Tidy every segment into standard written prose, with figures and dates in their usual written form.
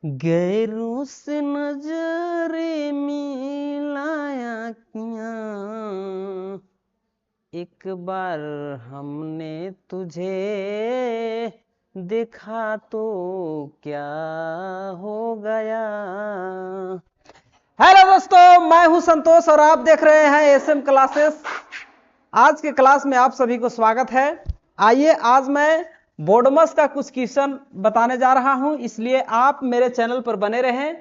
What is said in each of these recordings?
गैरों से नजरें मिलाया किया, एक बार हमने तुझे देखा तो क्या हो गया। हेलो दोस्तों, मैं हूं संतोष और आप देख रहे हैं एसएम क्लासेस। आज के क्लास में आप सभी को स्वागत है। आइए, आज मैं बोडमस का कुछ क्वेश्चन बताने जा रहा हूं, इसलिए आप मेरे चैनल पर बने रहें।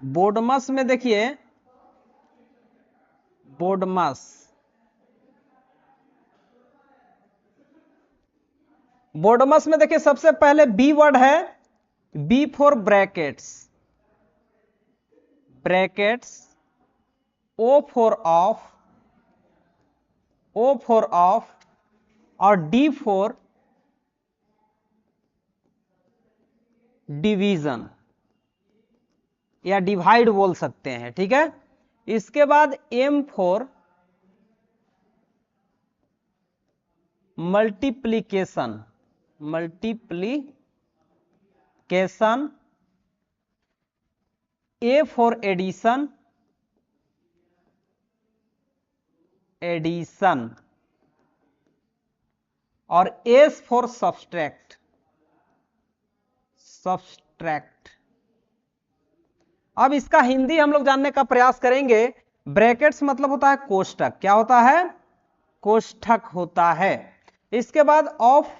बोडमस में देखिए, बोडमस में देखिए, सबसे पहले बी वर्ड है, B for brackets, O for of, और डी फॉर डिवीजन या डिवाइड बोल सकते हैं, ठीक है। इसके बाद M for multiplication, A for addition, और एस फॉर सब्सट्रैक्ट। अब इसका हिंदी हम लोग जानने का प्रयास करेंगे। ब्रैकेट्स मतलब होता है कोष्ठक। क्या होता है? कोष्ठक होता है। इसके बाद ऑफ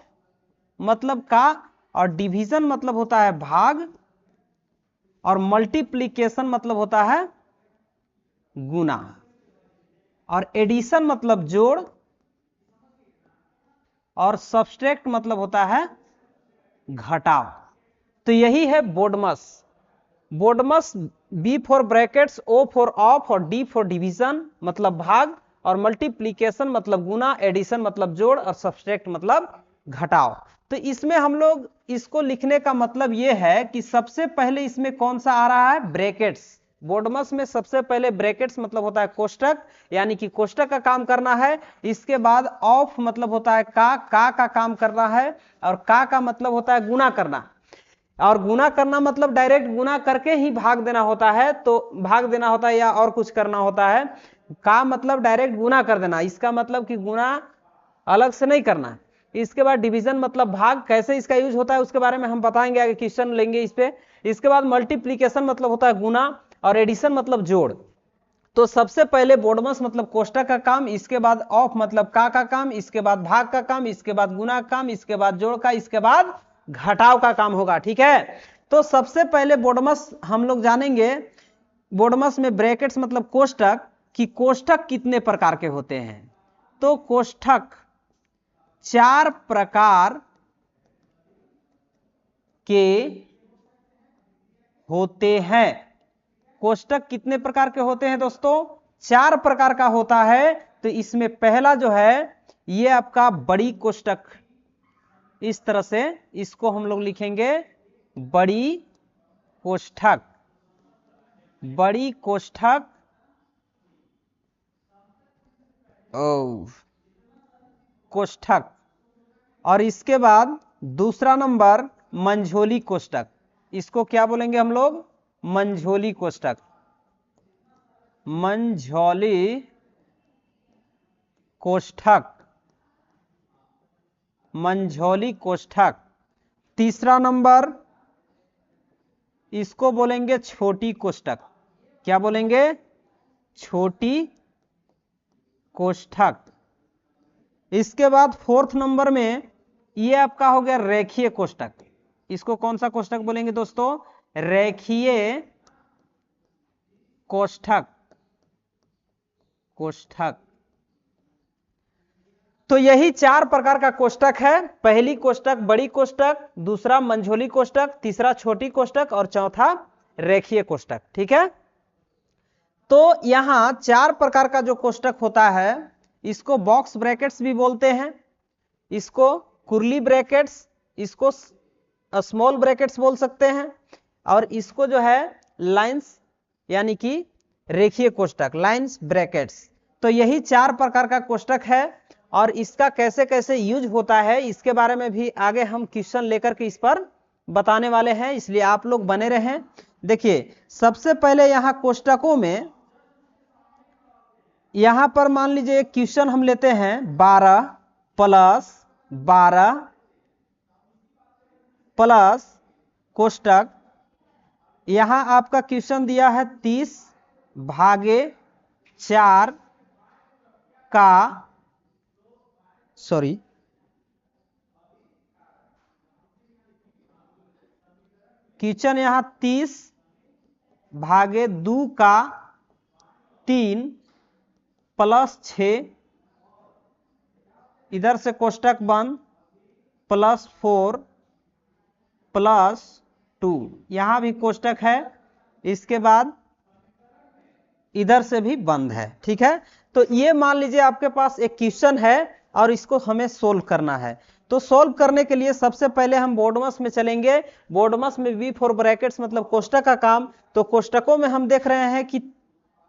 मतलब का, और डिवीजन मतलब होता है भाग, और मल्टीप्लीकेशन मतलब होता है गुना, और एडिशन मतलब जोड़, और सब्सट्रैक्ट मतलब होता है घटाव। तो यही है BODMAS. B for brackets, O for of, और डी फॉर डिवीजन मतलब भाग, और मल्टीप्लीकेशन मतलब गुना, एडिशन मतलब जोड़, और सब्सट्रैक्ट मतलब घटाव। तो इसमें हम लोग इसको लिखने का मतलब यह है कि सबसे पहले इसमें कौन सा आ रहा है? ब्रैकेट्स। बोडमस में सबसे पहले ब्रैकेट्स मतलब होता है कोष्ठक, यानी कि कोष्ठक का काम करना है। इसके बाद ऑफ मतलब होता है का काम करना है, और का मतलब होता है गुना करना, और गुना करना मतलब डायरेक्ट गुना करके ही भाग देना होता है, तो भाग देना होता है या और कुछ करना होता है। का मतलब डायरेक्ट गुना कर देना, इसका मतलब कि गुना अलग से नहीं करना है। इसके बाद डिवीजन मतलब भाग, कैसे इसका यूज होता है उसके बारे में हम बताएंगे, आगे क्वेश्चन लेंगे इस पे। इसके बाद मल्टीप्लीकेशन मतलब होता है गुना, और एडिशन मतलब जोड़। तो सबसे पहले बोडमस मतलब कोष्ठक का काम, इसके बाद ऑफ मतलब का काम, इसके बाद भाग का काम, इसके बाद गुना का काम, इसके बाद जोड़ का, इसके बाद घटाव का काम होगा, ठीक है। तो सबसे पहले बोडमस हम लोग जानेंगे। बोडमस में ब्रैकेट्स मतलब कोष्ठक, कि कोष्ठक कितने प्रकार के होते हैं। तो कोष्ठक 4 प्रकार के होते हैं। कोष्ठक कितने प्रकार के होते हैं दोस्तों? 4 प्रकार का होता है। तो इसमें पहला जो है, ये आपका बड़ी कोष्ठक, इस तरह से इसको हम लोग लिखेंगे बड़ी कोष्ठक, कोष्ठक। और इसके बाद दूसरा नंबर मंझोली कोष्ठक, इसको क्या बोलेंगे हम लोग? मंझोली कोष्ठक, मंझोली कोष्ठक। तीसरा नंबर इसको बोलेंगे छोटी कोष्ठक। क्या बोलेंगे? छोटी कोष्ठक। इसके बाद फोर्थ नंबर में ये आपका हो गया रेखीय कोष्ठक। इसको कौन सा कोष्ठक बोलेंगे दोस्तों? रेखीय कोष्ठक। तो यही 4 प्रकार का कोष्ठक है। पहली कोष्ठक बड़ी कोष्ठक, दूसरा मंझोली कोष्ठक, तीसरा छोटी कोष्ठक, और चौथा रेखीय कोष्ठक, ठीक है। तो यहां 4 प्रकार का जो कोष्ठक होता है, इसको बॉक्स ब्रैकेट्स भी बोलते हैं, इसको कुर्ली ब्रैकेट्स, इसको स्मॉल ब्रैकेट्स बोल सकते हैं, और इसको जो है लाइंस यानी कि रेखीय कोष्ठक, लाइंस ब्रैकेट्स। तो यही 4 प्रकार का कोष्ठक है। और इसका कैसे कैसे यूज होता है इसके बारे में भी आगे हम क्वेश्चन लेकर के इस पर बताने वाले हैं, इसलिए आप लोग बने रहें। देखिए सबसे पहले यहाँ कोष्टकों में, यहां पर मान लीजिए एक क्वेश्चन हम लेते हैं 12 प्लस 12 प्लस कोष्टक, यहां आपका क्वेश्चन दिया है 30 भागे 4 का, सॉरी क्वेश्चन यहां 30 भागे 2 का 3 प्लस 6, इधर से कोष्टक बंद, प्लस 4 प्लस 2, यहां भी कोष्टक है, इसके बाद इधर से भी बंद है। ठीक है, तो ये मान लीजिए आपके पास एक क्वेश्चन है और इसको हमें सोल्व करना है। तो सोल्व करने के लिए सबसे पहले हम बोर्डमस में चलेंगे। बोर्डमस में वी फॉर ब्रैकेट्स मतलब कोष्टक का काम। तो कोष्टकों में हम देख रहे हैं कि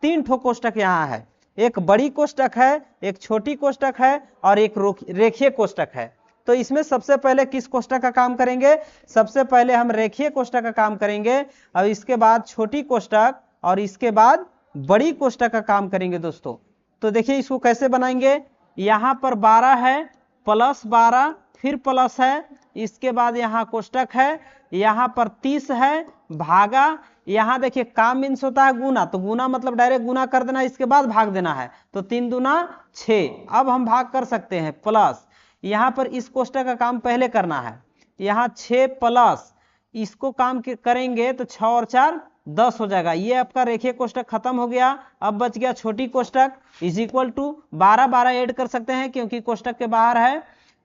3 ठो कोष्टक यहाँ है, एक बड़ी कोष्टक है, एक छोटी कोष्टक है और एक रेखीय कोष्टक है। तो इसमें सबसे पहले किस कोष्टक का काम करेंगे? सबसे पहले हम रेखीय कोष्टक का काम करेंगे और इसके बाद छोटी कोष्टक और इसके बाद बड़ी कोष्टक का काम करेंगे दोस्तों। तो देखिए इसको कैसे बनाएंगे, यहां पर 12 है, प्लस 12 फिर प्लस है, इसके बाद यहाँ कोष्टक है, यहाँ पर 30 है भागा, यहाँ देखिए काम मीन्स होता है गुना, तो गुना मतलब डायरेक्ट गुना कर देना, इसके बाद भाग देना है, तो 3 दूना 6। अब हम भाग कर सकते हैं, प्लस यहाँ पर इस कोष्टक का काम पहले करना है, यहाँ 6 प्लस इसको काम करेंगे तो 6 और 4 10 हो जाएगा। ये आपका रेखीय कोष्टक खत्म हो गया। अब बच गया छोटी कोष्टक इज इक्वल टू 12 12 ऐड कर सकते हैं क्योंकि कोष्टक के बाहर है,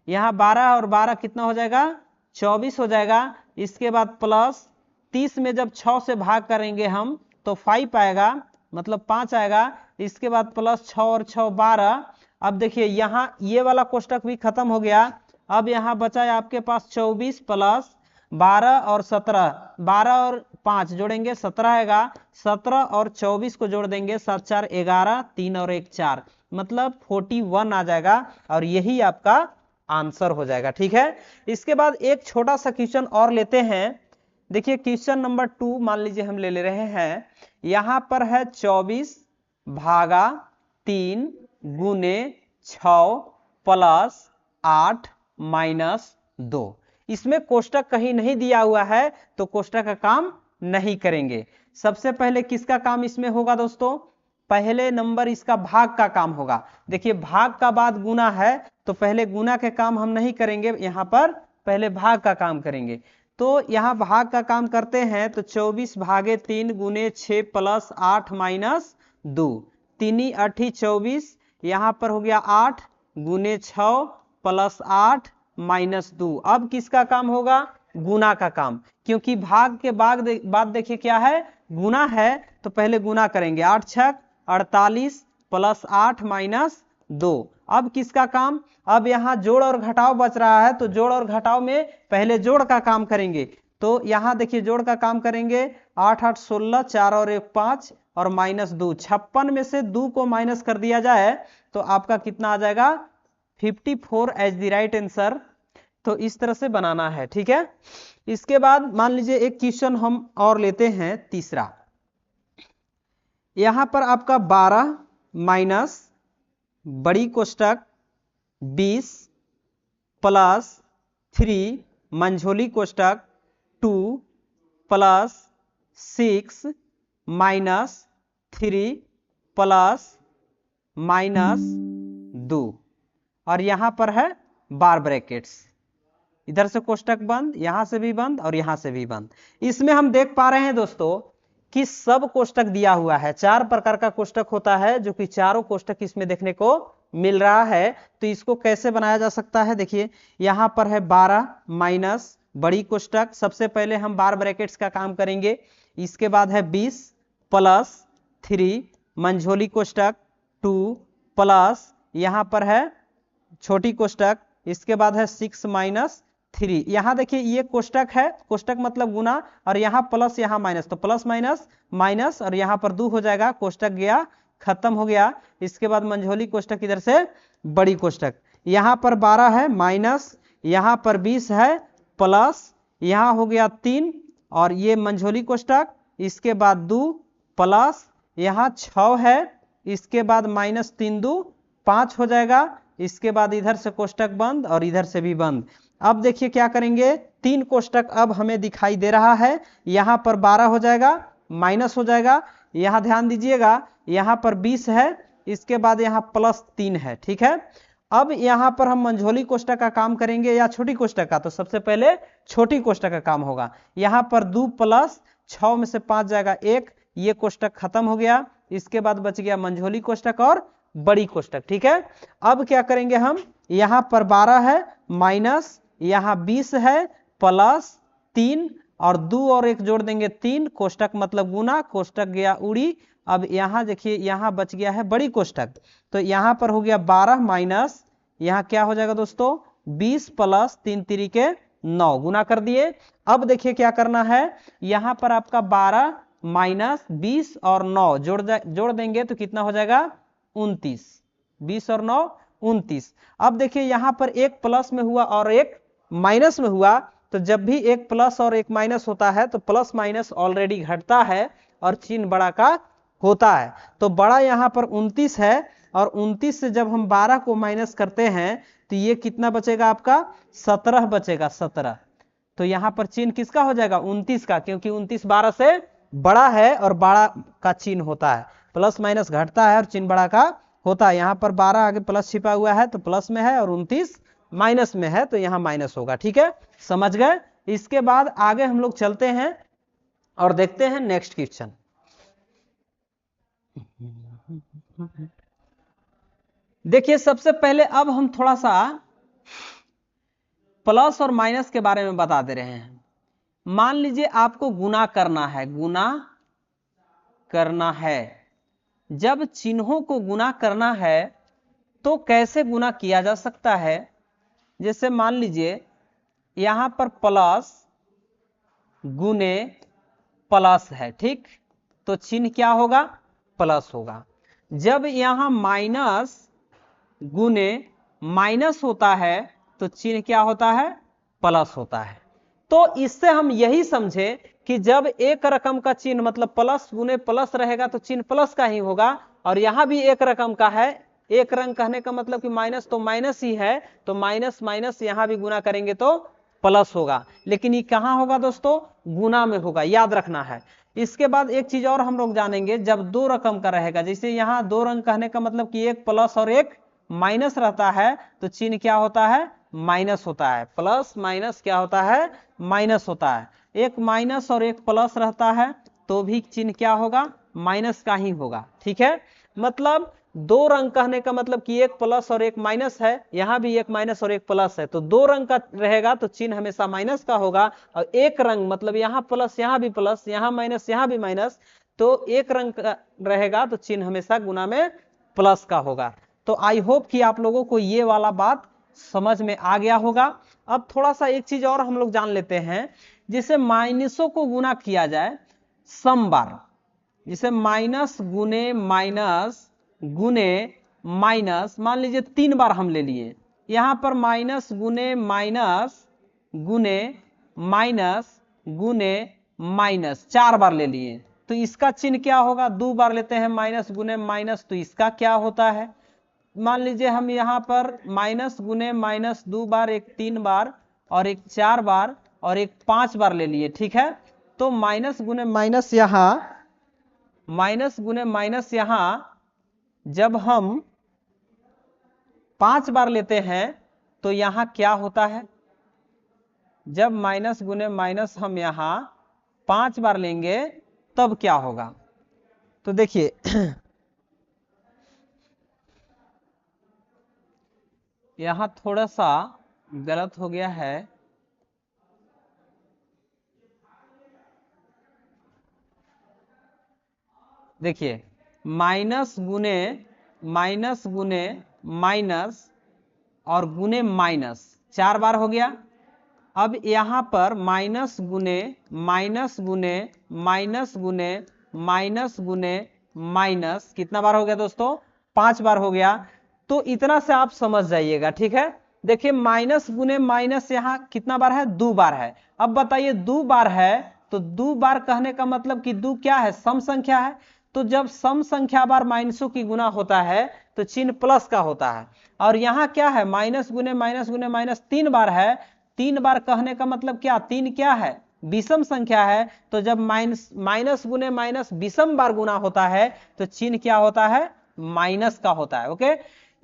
यहाँ 12 और 12 कितना हो जाएगा 24 हो जाएगा। इसके बाद प्लस 30 में जब 6 से भाग करेंगे हम तो 5 आएगा, मतलब 5 आएगा। इसके बाद प्लस 6 और 6 12। अब देखिए यहाँ ये वाला कोष्टक भी खत्म हो गया। अब यहाँ बचा है आपके पास 24 प्लस 12 और 17, 12 और 5 जोड़ेंगे 17 आएगा, 17 और 24 को जोड़ देंगे 7 4 11, 3 और 1 4, मतलब 41 आ जाएगा और यही आपका आंसर हो जाएगा। ठीक है, इसके बाद एक छोटा सा क्वेश्चन और लेते हैं। देखिए क्वेश्चन नंबर 2 मान लीजिए हम ले रहे हैं, यहां पर है 24 भागा 3 गुने 6 प्लस 8 माइनस 2। इसमें कोष्टक कहीं नहीं दिया हुआ है तो कोष्टक का काम नहीं करेंगे। सबसे पहले किसका काम इसमें होगा दोस्तों? पहले नंबर इसका भाग का काम होगा। देखिए भाग का बाद गुना है तो पहले गुना के काम हम नहीं करेंगे, यहाँ पर पहले भाग का काम करेंगे। तो यहाँ भाग का काम करते हैं तो 24 भागे 3 गुने 6 प्लस 8 माइनस 2, 3 8 24, यहाँ पर हो गया 8 गुने 6 प्लस 8 माइनस 2। अब किसका काम होगा? गुना का काम, क्योंकि भाग के बाद देखिए क्या है, गुना है तो पहले गुना करेंगे। 8 6 48 प्लस 8 माइनस 2। अब किसका काम? अब यहाँ जोड़ और घटाव बच रहा है तो जोड़ और घटाव में पहले जोड़ का काम करेंगे। तो यहाँ देखिए जोड़ का काम करेंगे, 8 8 16, 4 और 1 5 और माइनस 2। 56 में से 2 को माइनस कर दिया जाए तो आपका कितना आ जाएगा? 54 एज द राइट आंसर। तो इस तरह से बनाना है। ठीक है, इसके बाद मान लीजिए एक क्वेश्चन हम और लेते हैं तीसरा। यहां पर आपका 12 माइनस बड़ी कोष्टक 20 प्लस 3 मंझोली कोष्टक 2 प्लस 6 माइनस 3 प्लस माइनस 2 और यहां पर है बार ब्रैकेट्स, इधर से कोष्टक बंद, यहां से भी बंद और यहां से भी बंद। इसमें हम देख पा रहे हैं दोस्तों कि सब कोष्टक दिया हुआ है। 4 प्रकार का कोष्टक होता है जो कि चारों कोष्टक इसमें देखने को मिल रहा है। तो इसको कैसे बनाया जा सकता है? देखिए यहां पर है 12 माइनस बड़ी कोष्टक, सबसे पहले हम बार ब्रैकेट्स का काम करेंगे। इसके बाद है 20 प्लस 3 मंझोली कोष्टक 2 प्लस यहां पर है छोटी कोष्टक, इसके बाद है 6 माइनस 3। यहां देखिए ये कोष्टक है, कोष्टक मतलब गुना, और यहां प्लस यहां माइनस, तो प्लस माइनस माइनस और यहां पर 2 हो जाएगा, कोष्टक गया खत्म हो गया। इसके बाद मंझोली कोष्टक इधर से बड़ी कोष्टक, यहाँ पर 12 है माइनस, यहाँ पर 20 है प्लस, यहाँ हो गया 3 और ये मंझोली कोष्टक, इसके बाद 2 प्लस, यहाँ 6 है, इसके बाद माइनस 3 2 5 हो जाएगा। इसके बाद इधर से कोष्टक बंद और इधर से भी बंद। अब देखिए क्या करेंगे, 3 कोष्टक अब हमें दिखाई दे रहा है, यहाँ पर 12 हो जाएगा माइनस हो जाएगा, यहाँ ध्यान दीजिएगा यहाँ पर 20 है, इसके बाद यहाँ प्लस 3 है। ठीक है, अब यहाँ पर हम मंझोली कोष्टक का काम करेंगे या छोटी कोष्टक का, तो सबसे पहले छोटी कोष्टक का काम होगा। यहाँ पर 2 प्लस 6 में से 5 जाएगा 1, ये कोष्टक खत्म हो गया। इसके बाद बच गया मंझोली कोष्टक और बड़ी कोष्टक। ठीक है, अब क्या करेंगे हम, यहाँ पर 12 है माइनस, यहाँ 20 है प्लस 3 और 2 और 1 जोड़ देंगे 3, कोष्टक मतलब गुना, कोष्टक गया उड़ी। अब यहाँ देखिए यहाँ बच गया है बड़ी कोष्टक, तो यहाँ पर हो गया 12 माइनस, यहाँ क्या हो जाएगा दोस्तों 20 प्लस 3 3 के 9, गुना कर दिए। अब देखिए क्या करना है, यहाँ पर आपका 12 माइनस 20 और 9 जोड़ देंगे तो कितना हो जाएगा 29, 20 और 9 29। अब देखिए यहाँ पर एक प्लस में हुआ और एक माइनस में हुआ, तो जब भी एक प्लस और एक माइनस होता है तो प्लस माइनस ऑलरेडी घटता है और चिन्ह बड़ा का होता है। तो बड़ा यहाँ पर 29 है और 29 से जब हम 12 को माइनस करते हैं तो ये कितना बचेगा आपका 17 बचेगा 17। तो यहाँ पर चिन्ह किसका हो जाएगा 29 का, क्योंकि 29 12 से बड़ा है और बड़ा का चिन्ह होता है, प्लस माइनस घटता है और चिन्ह बड़ा का होता है। यहाँ पर 12 आगे प्लस छिपा हुआ है तो प्लस में है और 29 माइनस में है तो यहाँ माइनस होगा। ठीक है, समझ गए। इसके बाद आगे हम लोग चलते हैं और देखते हैं नेक्स्ट क्वेश्चन। देखिए सबसे पहले अब हम थोड़ा सा प्लस और माइनस के बारे में बता दे रहे हैं। मान लीजिए आपको गुना करना है, गुना करना है। जब चिन्हों को गुना करना है तो कैसे गुना किया जा सकता है, जैसे मान लीजिए यहां पर प्लस गुने प्लस है, ठीक, तो चिन्ह क्या होगा प्लस होगा। जब यहां माइनस गुने माइनस होता है तो चिन्ह क्या होता है प्लस होता है। तो इससे हम यही समझे कि जब एक रकम का चिन्ह मतलब प्लस गुने प्लस रहेगा तो चिन्ह प्लस का ही होगा, और यहां भी एक रकम का है, एक रंग कहने का मतलब कि माइनस तो माइनस ही है, तो माइनस माइनस यहां भी गुना करेंगे तो प्लस होगा। लेकिन ये कहां होगा दोस्तों, गुना में होगा, याद रखना है। इसके बाद एक चीज और हम लोग जानेंगे, जब दो रकम का रहेगा, जैसे यहाँ दो रंग कहने का मतलब कि एक प्लस और एक माइनस रहता है तो चिन्ह क्या होता है माइनस होता है, प्लस माइनस क्या होता है माइनस होता है। एक माइनस और एक प्लस रहता है तो भी चिन्ह क्या होगा माइनस का ही होगा। ठीक है, मतलब दो रंग कहने का मतलब कि एक प्लस और एक माइनस है, यहां भी एक माइनस और एक प्लस है, तो दो रंग का रहेगा तो चिन्ह हमेशा माइनस का होगा। और एक रंग मतलब यहां प्लस यहां भी प्लस, यहां माइनस यहां भी माइनस, तो एक रंग का रहेगा तो चिन्ह हमेशा गुना में प्लस का होगा। तो आई होप कि आप लोगों को ये वाला बात समझ में आ गया होगा। अब थोड़ा सा एक चीज और हम लोग जान लेते हैं, जिसे माइनसों को गुना किया जाए सम बार, जिसे माइनस गुने माइनस गुने माइनस, मान लीजिए 3 बार हम ले लिए, यहां पर माइनस गुने माइनस गुने माइनस गुने माइनस 4 बार ले लिए, तो इसका चिन्ह क्या होगा, 2 बार लेते हैं माइनस गुने माइनस तो इसका क्या होता है। मान लीजिए हम यहाँ पर माइनस गुने माइनस 2 बार, एक 3 बार और एक 4 बार और एक 5 बार ले लिए, ठीक है। तो माइनस गुने माइनस यहाँ, माइनस गुने माइनस यहाँ जब हम 5 बार लेते हैं तो यहाँ क्या होता है, जब माइनस गुने माइनस हम यहाँ 5 बार लेंगे तब क्या होगा। तो देखिए यहां थोड़ा सा गलत हो गया है, देखिए माइनस गुने माइनस और गुने माइनस 4 बार हो गया। अब यहां पर माइनस गुने माइनस गुने माइनस गुने माइनस गुने माइनस, कितना बार हो गया दोस्तों, 5 बार हो गया। तो इतना से आप समझ जाइएगा, ठीक है। देखिए माइनस गुने माइनस यहाँ कितना बार है, 2 बार है। अब बताइए 2 बार है तो 2 बार कहने का मतलब कि 2 क्या है, सम संख्या है। तो जब सम संख्या बार माइनसों की गुना होता है तो चिन्ह प्लस का होता है। और यहाँ क्या है, माइनस गुने माइनस 3 बार है। 3 बार कहने का मतलब क्या, 3 क्या है, विषम संख्या है। तो जब माइनस गुने माइनस विषम बार गुना होता है तो चिन्ह क्या होता है, माइनस का होता है। ओके,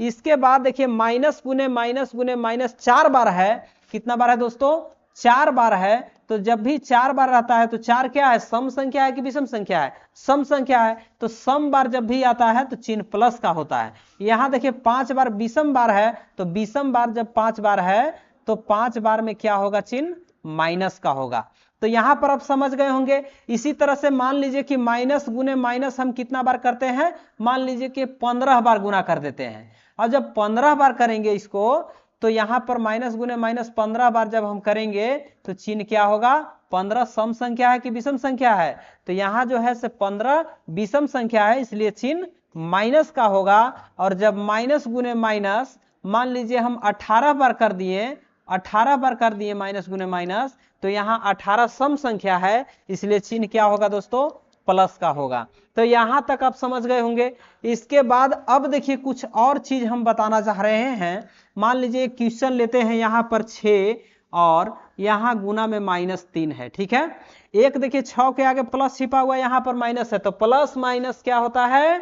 इसके बाद देखिए माइनस गुने माइनस 4 बार है। कितना बार है दोस्तों, 4 बार है। तो जब भी 4 बार रहता है तो 4 क्या है, सम संख्या है कि विषम संख्या है, सम संख्या है। तो सम बार जब भी आता है तो चिन्ह प्लस का होता है। यहां देखिए 5 बार विषम बार है, तो विषम बार जब 5 बार है तो 5 बार में क्या होगा, चिन्ह माइनस का होगा। तो यहां पर आप समझ गए होंगे। इसी तरह से मान लीजिए कि माइनस गुने माइनस हम कितना बार करते हैं, मान लीजिए कि 15 बार गुना कर देते हैं। और जब 15 बार करेंगे इसको तो यहां पर माइनस गुने माइनस 15 बार जब हम करेंगे तो चिन्ह क्या होगा, 15 सम संख्या है कि विषम संख्या है। तो यहां जो है से 15 विषम संख्या है, इसलिए चिन्ह माइनस का होगा। और जब माइनस गुने माइनस मान लीजिए हम 18 बार कर दिए, 18 बार कर दिए माइनस गुने माइनस, तो यहां 18 सम संख्या है, इसलिए चिन्ह क्या होगा दोस्तों, प्लस का होगा। तो यहां तक आप समझ गए होंगे। इसके बाद अब देखिए कुछ और चीज हम बताना चाह रहे हैं। मान लीजिए क्वेश्चन लेते हैं, यहां पर 6 और यहां गुना में -3 है, ठीक है। एक देखिए 6 के आगे प्लस छिपा हुआ, यहां पर माइनस है, तो प्लस माइनस क्या होता है,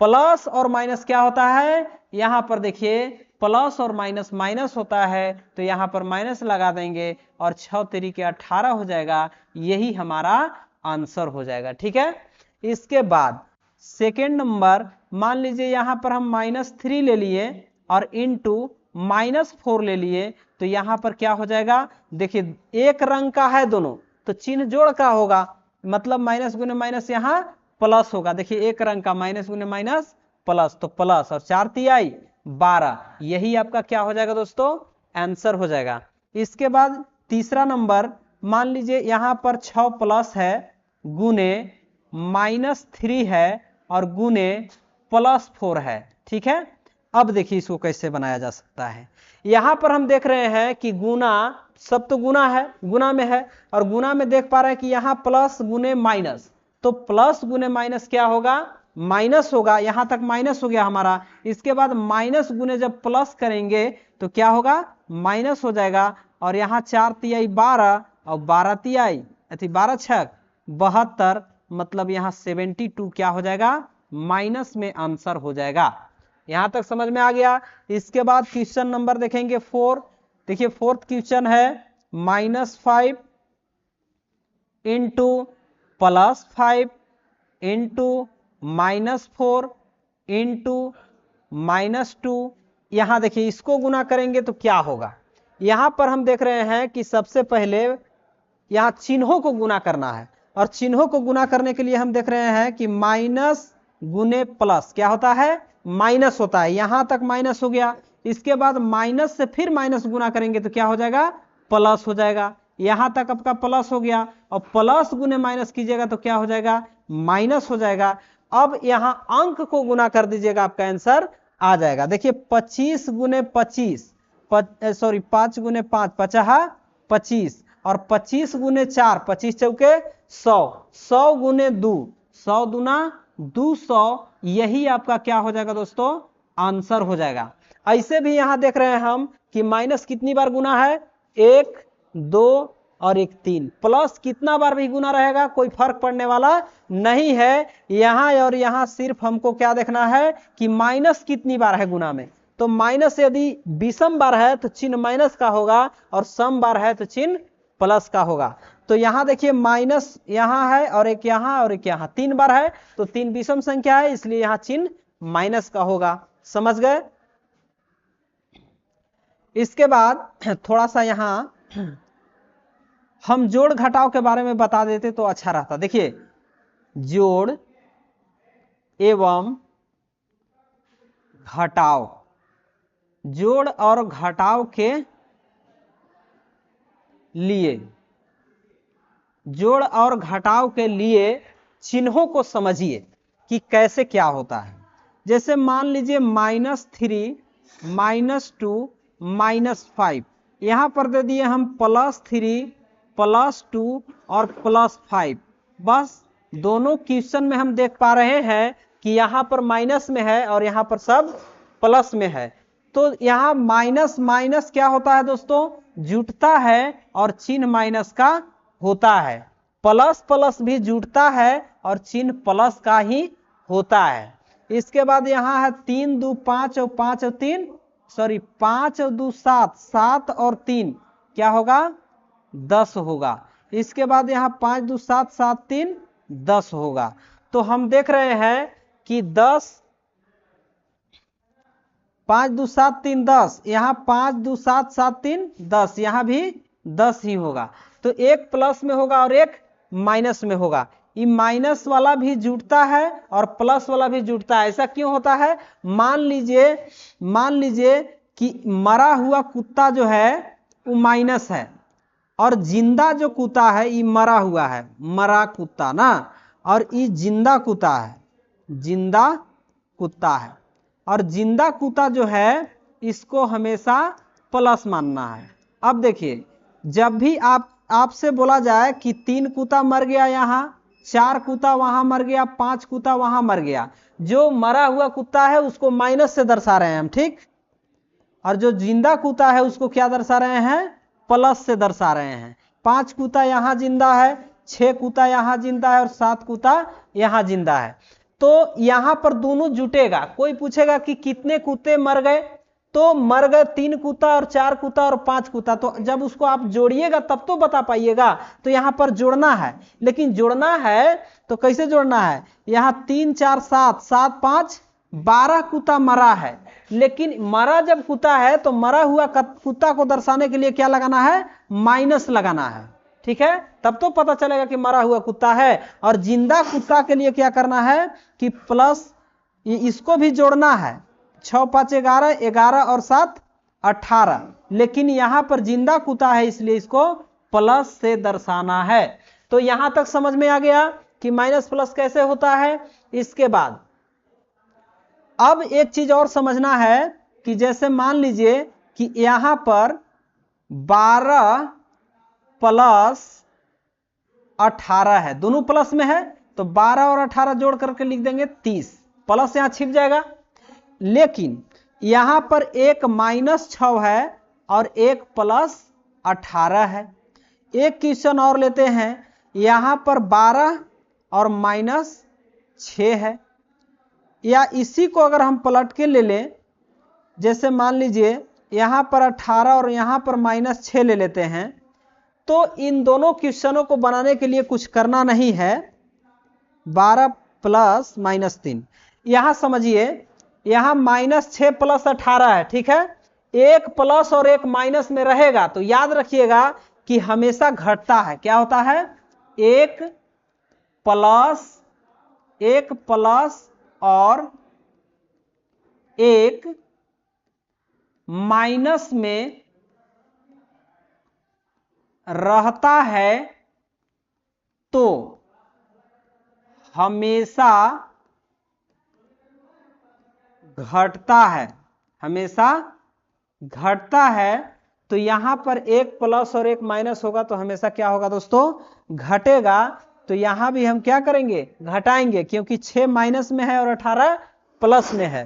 प्लस और माइनस क्या होता है, यहां पर देखिए प्लस और माइनस माइनस होता है, तो यहां पर माइनस लगा देंगे और 6 तरीके 18 हो जाएगा। यही हमारा आंसर हो जाएगा, ठीक है। इसके बाद सेकेंड नंबर, मान लीजिए यहां पर हम -3 ले लिए और इंटू -4 ले लिए, तो यहां पर क्या हो जाएगा, देखिए एक रंग का है दोनों, तो चिन्ह जोड़ का होगा, मतलब माइनस गुने माइनस यहां प्लस होगा। देखिए एक रंग का माइनस गुने माइनस प्लस, तो प्लस और 4 तिहाई 12, यही आपका क्या हो जाएगा दोस्तों, आंसर हो जाएगा। इसके बाद तीसरा नंबर, मान लीजिए यहां पर 6 प्लस है गुने -3 है और गुने +4 है, ठीक है। अब देखिए इसको कैसे बनाया जा सकता है। यहां पर हम देख रहे हैं कि गुना, सब तो गुना है, गुना में है, और गुना में देख पा रहे हैं कि यहां प्लस गुने माइनस, तो प्लस गुने माइनस क्या होगा, माइनस होगा। यहां तक माइनस हो गया हमारा। इसके बाद माइनस गुने जब प्लस करेंगे तो क्या होगा, माइनस हो जाएगा। और यहां 4 तिहाई 12 और 12 तिहाई 12 छक 72, मतलब यहां 72 क्या हो जाएगा, माइनस में आंसर हो जाएगा। यहां तक समझ में आ गया। इसके बाद क्वेश्चन नंबर देखेंगे 4। देखिए फोर्थ क्वेश्चन है -5 इंटू +5 इंटू -4 इंटू -2। यहां देखिए इसको गुना करेंगे तो क्या होगा। यहां पर हम देख रहे हैं कि सबसे पहले यहां चिन्हों को गुना करना है, और चिन्हों को गुना करने के लिए हम देख रहे हैं कि माइनस गुने प्लस क्या होता है, माइनस होता है। यहां तक माइनस हो गया। इसके बाद माइनस से फिर माइनस गुना करेंगे तो क्या हो जाएगा, प्लस हो जाएगा। यहां तक आपका प्लस हो गया, और प्लस गुने माइनस कीजिएगा तो क्या हो जाएगा, माइनस हो जाएगा। अब यहां अंक को गुना कर दीजिएगा, आपका आंसर आ जाएगा। देखिए 25 गुने 25, सॉरी 5 गुने 5 50 25, और 25 गुने 4 25 चौके 100, 100 गुने 2 100 दूना 200, यही आपका क्या हो जाएगा दोस्तों, आंसर हो जाएगा। ऐसे भी यहां देख रहे हैं हम कि माइनस कितनी बार गुना है, 1 2 और 1 3, प्लस कितना बार भी गुना रहेगा कोई फर्क पड़ने वाला नहीं है। यहां और यहां सिर्फ हमको क्या देखना है कि माइनस कितनी बार है गुना में। तो माइनस यदि विषम बार है तो चिन्ह माइनस का होगा, और सम बार है तो चिन्ह प्लस का होगा। तो यहां देखिए माइनस यहां है और एक यहां और एक यहां, 3 बार है, तो 3 विषम संख्या है, इसलिए यहां चिन्ह माइनस का होगा। समझ गए। इसके बाद थोड़ा सा यहां हम जोड़ घटाव के बारे में बता देते तो अच्छा रहता। देखिए जोड़ एवं घटाव, जोड़ और घटाव के लिए, जोड़ और घटाव के लिए चिन्हों को समझिए। कि कैसे क्या होता है। जैसे मान लीजिए -3, -2, -5, यहां पर दे दिए हम +3, +2 और +5। बस दोनों क्वेश्चन में हम देख पा रहे हैं कि यहाँ पर माइनस में है और यहाँ पर सब प्लस में है। तो यहाँ माइनस माइनस क्या होता है दोस्तों, जुटता है और चिन्ह माइनस का होता है। प्लस प्लस भी जुटता है और चिन्ह प्लस का ही होता है। इसके बाद यहाँ है 3 2 5 और 5 और 3, सॉरी 5 और 2 7, 7 और 3 क्या होगा, 10 होगा। इसके बाद यहाँ 5 2 7, 7 3 10 होगा। तो हम देख रहे हैं कि 10, 5 2 7 3 10, यहाँ 5 2 7 7 3 10, यहाँ भी 10 ही होगा। तो एक प्लस में होगा और एक माइनस में होगा। ये माइनस वाला भी जुटता है और प्लस वाला भी जुटता है। ऐसा क्यों होता है, मान लीजिए कि मरा हुआ कुत्ता जो है वो माइनस है और जिंदा जो कुत्ता है ये मरा हुआ है, मरा कुत्ता ना, और ये जिंदा कुत्ता है, जिंदा कुत्ता है। और जिंदा कुत्ता जो है इसको हमेशा प्लस मानना है। अब देखिए, जब भी आपसे बोला जाए कि 3 कुत्ता मर गया यहाँ, 4 कुत्ता वहां मर गया, 5 कुत्ता वहां मर गया, जो मरा हुआ कुत्ता है उसको माइनस से दर्शा रहे हैं हम, ठीक। और जो जिंदा कुत्ता है उसको क्या दर्शा रहे हैं, प्लस से दर्शा रहे हैं। 5 कुत्ता यहाँ जिंदा है, 6 कुत्ता यहाँ जिंदा है और 7 कुत्ता यहाँ जिंदा है। तो यहाँ पर दोनों जुटेगा। कोई पूछेगा कि कितने कुत्ते मर गए, तो मर गए 3 कुत्ता और 4 कुत्ता और 5 कुत्ता। तो जब उसको आप जोड़िएगा तब तो बता पाइएगा। तो यहाँ पर जोड़ना है, लेकिन जोड़ना है तो कैसे जोड़ना है, यहाँ 3 4 7, 7 5 12 कुत्ता मरा है। लेकिन मरा जब कुत्ता है तो मरा हुआ कुत्ता को दर्शाने के लिए क्या लगाना है, माइनस लगाना है, ठीक है। तब तो पता चलेगा कि मरा हुआ कुत्ता है। और जिंदा कुत्ता के लिए क्या करना है कि प्लस, इसको भी जोड़ना है। 6 5 11, 11 और 7 18, लेकिन यहां पर जिंदा कुत्ता है इसलिए इसको प्लस से दर्शाना है। तो यहां तक समझ में आ गया कि माइनस प्लस कैसे होता है। इसके बाद अब एक चीज और समझना है कि जैसे मान लीजिए कि यहां पर 12 प्लस 18 है, दोनों प्लस में है, तो 12 और 18 जोड़ करके लिख देंगे 30, प्लस यहां छिप जाएगा। लेकिन यहां पर एक -6 है और एक +18 है। एक क्वेश्चन और लेते हैं, यहां पर 12 और -6 है। या इसी को अगर हम पलट के ले लें, जैसे मान लीजिए यहां पर 18 और यहां पर -6 ले लेते हैं, तो इन दोनों क्वेश्चनों को बनाने के लिए कुछ करना नहीं है। 12 प्लस -3, यहां समझिए यहां -6 + 18 है, ठीक है। एक प्लस और एक माइनस में रहेगा तो याद रखिएगा कि हमेशा घटता है। क्या होता है, एक प्लस और एक माइनस में रहता है तो हमेशा घटता है, हमेशा घटता है। तो यहां पर एक प्लस और एक माइनस होगा तो हमेशा क्या होगा दोस्तों, घटेगा। तो यहां भी हम क्या करेंगे, घटाएंगे, क्योंकि 6 माइनस में है और 18 प्लस में है।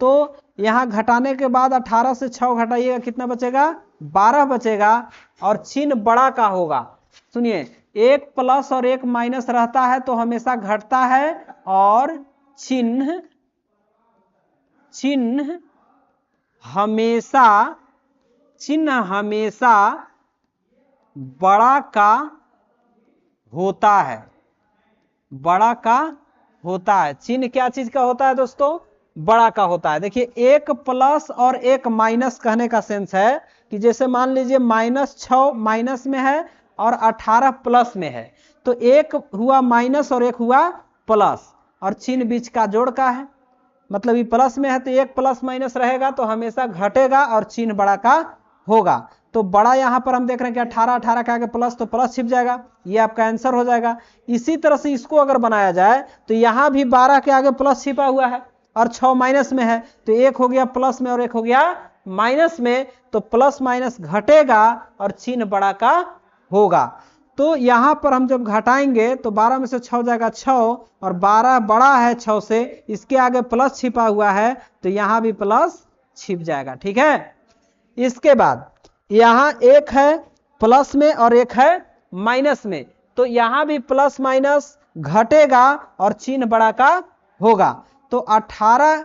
तो यहां घटाने के बाद 18 से 6 घटाइएगा, कितना बचेगा, 12 बचेगा और चिन्ह बड़ा का होगा। सुनिए, एक प्लस और एक माइनस रहता है तो हमेशा घटता है और चिन्ह हमेशा बड़ा का होता है, बड़ा का होता है। चिन्ह क्या चीज का होता है दोस्तों, बड़ा का होता है। देखिए, एक प्लस और एक माइनस कहने का सेंस है कि जैसे मान लीजिए -6 माइनस में है और 18 प्लस में है, तो एक हुआ माइनस और एक हुआ प्लस और चिन्ह बीच का जोड़ का है। मतलब ये प्लस में है तो एक प्लस माइनस रहेगा तो हमेशा घटेगा और चिन्ह बड़ा का होगा। तो बड़ा यहाँ पर हम देख रहे हैं कि 18, 18 के आगे प्लस, तो प्लस छिप जाएगा, ये आपका आंसर हो जाएगा। इसी तरह से इसको अगर बनाया जाए तो यहाँ भी 12 के आगे प्लस छिपा हुआ है और 6 माइनस में है, तो एक हो गया प्लस में और एक हो गया माइनस में, तो प्लस माइनस घटेगा और चिन्ह बड़ा का होगा। तो यहां पर हम जब घटाएंगे तो 12 में से 6 जाएगा 6, और 12 बड़ा है 6 से, इसके आगे प्लस छिपा हुआ है तो यहां भी प्लस छिप जाएगा। ठीक है, इसके बाद यहां एक है प्लस में और एक है माइनस में, तो यहां भी प्लस माइनस घटेगा और चिन्ह बड़ा का होगा। तो 18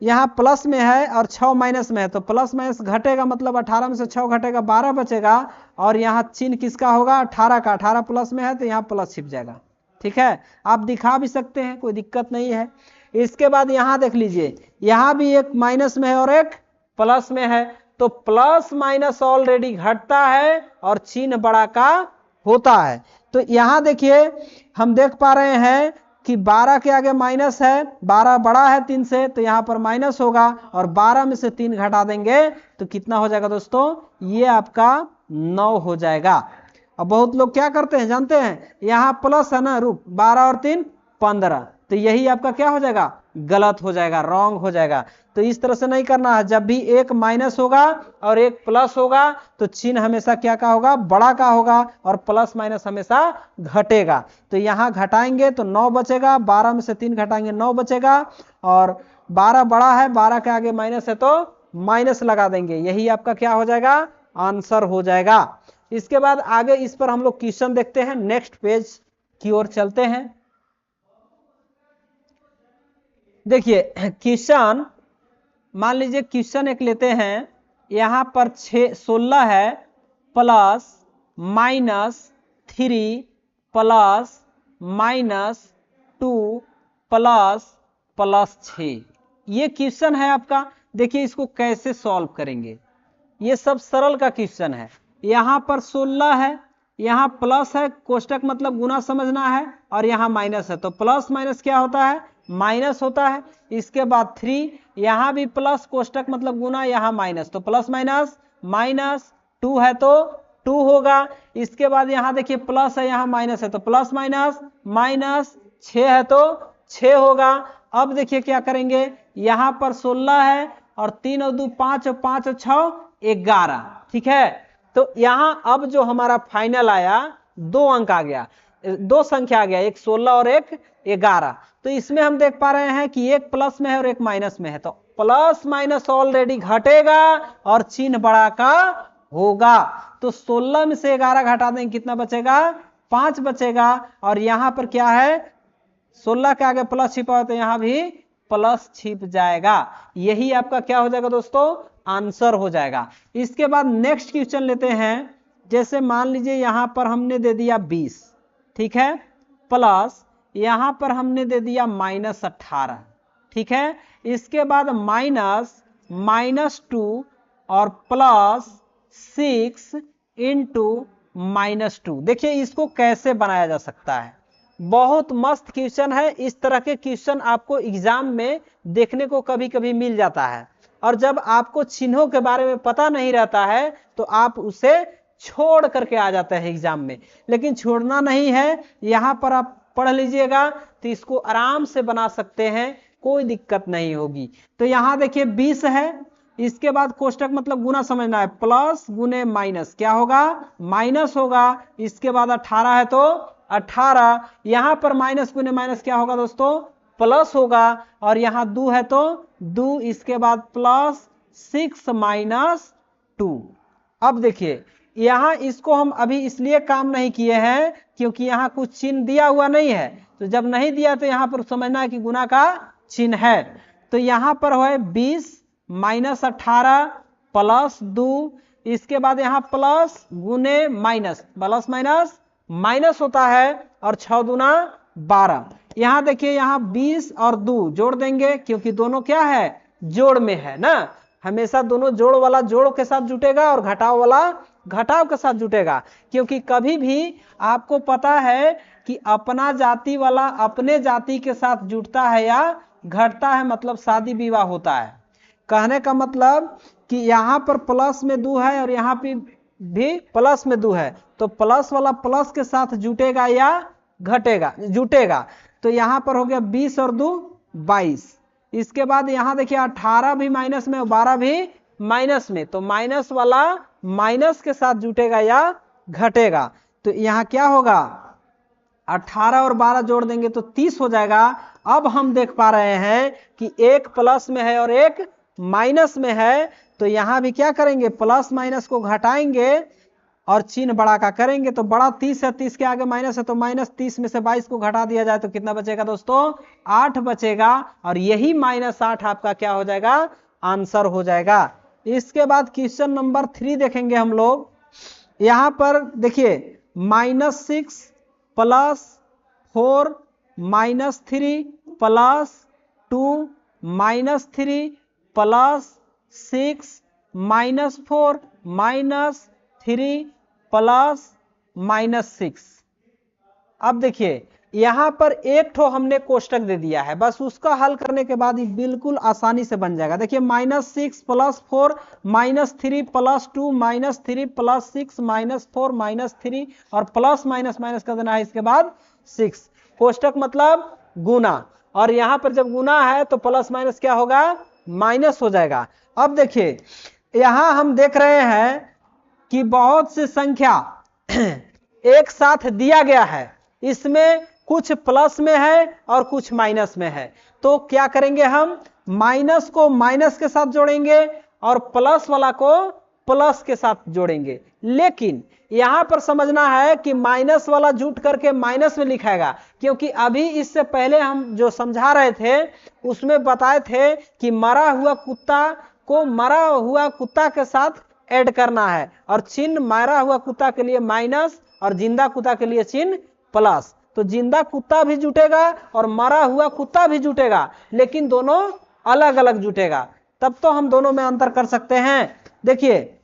यहां प्लस में है और 6 माइनस में है, तो प्लस माइनस घटेगा, मतलब 18 में से 6 घटेगा 12 बचेगा, और यहां चिन्ह किसका होगा 18 का, 18 प्लस में है तो यहां प्लस छिप जाएगा। ठीक है, आप दिखा भी सकते हैं, कोई दिक्कत नहीं है। इसके बाद यहां देख लीजिए, यहां भी एक माइनस में है और एक प्लस में है, तो प्लस माइनस ऑलरेडी घटता है और चिन्ह बड़ा का होता है। तो यहां देखिए हम देख पा रहे हैं कि 12 के आगे माइनस है, 12 बड़ा है 3 से, तो यहां पर माइनस होगा, और 12 में से 3 घटा देंगे तो कितना हो जाएगा दोस्तों, ये आपका 9 हो जाएगा। अब बहुत लोग क्या करते हैं जानते हैं, यहां प्लस है ना, रूप 12 और 3 15, तो यही आपका क्या हो जाएगा, गलत हो जाएगा, रॉन्ग हो जाएगा। तो इस तरह से नहीं करना है, जब भी एक माइनस होगा और एक प्लस होगा तो चिन्ह हमेशा क्या का होगा, बड़ा का होगा, और प्लस माइनस हमेशा घटेगा। तो यहां घटाएंगे तो 9 बचेगा, 12 में से 3 घटाएंगे 9 बचेगा, और 12 बड़ा है, 12 के आगे माइनस है तो माइनस लगा देंगे, यही आपका क्या हो जाएगा, आंसर हो जाएगा। इसके बाद आगे इस पर हम लोग क्वेश्चन देखते हैं, नेक्स्ट पेज की ओर चलते हैं। देखिए क्वेश्चन, मान लीजिए क्वेश्चन एक लेते हैं, यहां पर 16 है plus minus 3 plus minus 2 plus plus 6, ये क्वेश्चन है आपका। देखिए इसको कैसे सॉल्व करेंगे, ये सब सरल का क्वेश्चन है। यहां पर 16 है, यहां प्लस है, कोष्टक मतलब गुना समझना है, और यहां माइनस है, तो प्लस माइनस क्या होता है, माइनस होता है। इसके बाद 3, यहां भी प्लस, कोष्टक मतलब गुना, यहां माइनस, तो प्लस माइनस माइनस, 2 है तो 2 होगा। इसके बाद यहां देखिए प्लस है, यहां माइनस है, तो प्लस माइनस माइनस, 6 है तो 6 होगा। अब देखिए क्या करेंगे, यहां पर 16 है और 3 और 2 5 और 5 और 6 11, ठीक है। तो यहां अब जो हमारा फाइनल आया 2 अंक आ गया, 2 संख्या आ गया, एक 16 और एक 11। तो इसमें हम देख पा रहे हैं कि एक प्लस में है और एक माइनस में है, तो प्लस माइनस ऑलरेडी घटेगा और चिन्ह बड़ा का होगा। तो 16 में से 11 घटा देंगे, कितना बचेगा, 5 बचेगा। और यहां पर क्या है, 16 के आगे प्लस छिपा हो तो यहां भी प्लस छिप जाएगा, यही आपका क्या हो जाएगा दोस्तों, आंसर हो जाएगा। इसके बाद नेक्स्ट क्वेश्चन लेते हैं। जैसे मान लीजिए यहां पर हमने दे दिया 20, ठीक है, प्लस यहां पर हमने दे दिया माइनस 18, ठीक है। इसके बाद माइनस 2 और प्लस 6 इंटू -2। देखिए इसको कैसे बनाया जा सकता है, बहुत मस्त क्वेश्चन है। इस तरह के क्वेश्चन आपको एग्जाम में देखने को कभी कभी मिल जाता है, और जब आपको चिन्हों के बारे में पता नहीं रहता है तो आप उसे छोड़ करके आ जाते हैं एग्जाम में, लेकिन छोड़ना नहीं है। यहां पर आप पढ़ लीजिएगा तो इसको आराम से बना सकते हैं, कोई दिक्कत नहीं होगी। तो यहां देखिए 20 है, इसके बाद कोष्टक मतलब गुना समझना है, प्लस गुने माइनस क्या होगा, माइनस होगा। इसके बाद 18 है तो 18, यहां पर माइनस गुने माइनस क्या होगा दोस्तों, प्लस होगा। और यहां 2 है तो 2, इसके बाद प्लस 6 माइनस 2। अब देखिए यहां इसको हम अभी इसलिए काम नहीं किए हैं क्योंकि यहां कुछ चिन्ह दिया हुआ नहीं है, तो जब नहीं दिया तो यहां पर समझना है कि गुना का चिन्ह है। तो यहां पर है 20 माइनस 18 प्लस 2, इसके बाद यहां प्लस गुने माइनस, प्लस माइनस माइनस होता है, और 6 दूना 12। यहां देखिए यहां 20 और 2 जोड़ देंगे क्योंकि दोनों क्या है, जोड़ में है ना, हमेशा दोनों जोड़ वाला जोड़ के साथ जुटेगा और घटाव वाला घटाव के साथ जुटेगा। क्योंकि कभी भी आपको पता है कि अपना जाति वाला अपने जाति के साथ जुटता है या घटता है, मतलब शादी विवाह होता है। कहने का मतलब कि यहां पर प्लस में 2 है और यहां पे भी प्लस में 2 है, तो प्लस वाला प्लस के साथ जुटेगा या घटेगा? जुटेगा। तो यहां पर हो गया 20 और 2 22। इसके बाद यहां देखिए 18 भी माइनस में और 12 भी माइनस में, तो माइनस वाला माइनस के साथ जुटेगा या घटेगा? तो यहां क्या होगा, 18 और 12 जोड़ देंगे तो 30 हो जाएगा। अब हम देख पा रहे हैं कि एक प्लस में है और एक माइनस में है, तो यहां भी क्या करेंगे, प्लस माइनस को घटाएंगे और चिन्ह बड़ा का करेंगे। तो बड़ा 30 है, 30 के आगे माइनस है, तो माइनस 30 में से 22 को घटा दिया जाए तो कितना बचेगा दोस्तों, 8 बचेगा। और यही -8 आपका क्या हो जाएगा, आंसर हो जाएगा। इसके बाद क्वेश्चन नंबर 3 देखेंगे हम लोग। यहां पर देखिए -6 + 4 -3 + 2 -3 + 6 -4 -3 + -6। अब देखिए यहां पर एक ठो हमने कोष्टक दे दिया है, बस उसका हल करने के बाद ही बिल्कुल आसानी से बन जाएगा। देखिए -6 + 4 -3 + 2 -3 + 6 -4 -3 और प्लस माइनस माइनस कर देना है इसके बाद 6। कोष्टक मतलब गुना, और यहां पर जब गुना है तो प्लस माइनस क्या होगा, माइनस हो जाएगा। अब देखिए यहां हम देख रहे हैं कि बहुत सी संख्या एक साथ दिया गया है, इसमें कुछ प्लस में है और कुछ माइनस में है। तो क्या करेंगे, हम माइनस को माइनस के साथ जोड़ेंगे और प्लस वाला को प्लस के साथ जोड़ेंगे। लेकिन यहां पर समझना है कि माइनस वाला जुट करके माइनस में लिखाएगा, क्योंकि अभी इससे पहले हम जो समझा रहे थे उसमें बताए थे कि मरा हुआ कुत्ता को मरा हुआ कुत्ता के साथ ऐड करना है, और चिन्ह मरा हुआ कुत्ता के लिए माइनस और जिंदा कुत्ता के लिए चिन्ह प्लस। तो जिंदा कुत्ता भी जुटेगा और मरा हुआ कुत्ता भी जुटेगा, लेकिन दोनों अलग अलग जुटेगा, तब तो हम दोनों में अंतर कर सकते हैं। देखिए